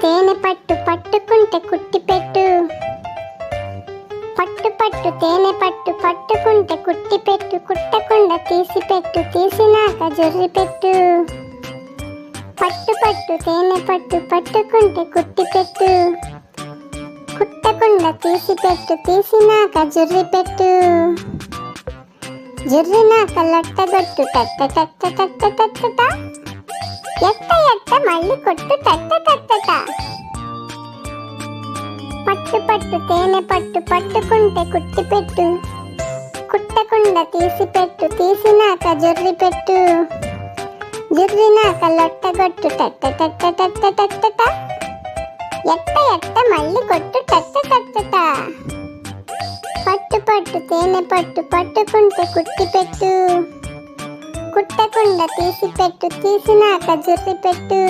తేనె పట్టు పట్టుకుంటే కుట్టి పెట్టు. పట్టు పట్టు తేనె పట్టు పట్టుకుంటే కుట్టి పెట్టు. కుట్టకుండా తీసి పెట్టు, తీసినాక జొర్రి పెట్టు. పట్టు పట్టు తేనె పట్టు పట్టుకుంటే కుట్టి పెట్టు. కుట్టకుండా తీసి పెట్టు, తీసినాక జొర్రి పెట్టు. జొర్రినాక లొట్టగొట్టు టట్ట టట్ట టట్ట టట్టట. ఎట్ట ఎట్ట మళ్ళీ కొట్టు టట్ట టట్టట. పట్టు పట్టు తేనె పట్టు పట్టుకుంటే కుట్టి పెట్టు. కుట్టకుండా తీసి పెట్టు, తీసినాక జొర్రి పెట్టు. జొర్రినాక లొట్టగొట్టు టట్ట టట్ట టట్ట టట్టట. ఎట్ట ఎట్ట మళ్ళీ కొట్టు టట్ట టట్టట. పట్టు పట్టు తేనె పట్టు పట్టుకుంటే కుట్టి పెట్టు. కుట్టకుండా తీసి పెట్టు, తీసినాక జొర్రి పెట్టు.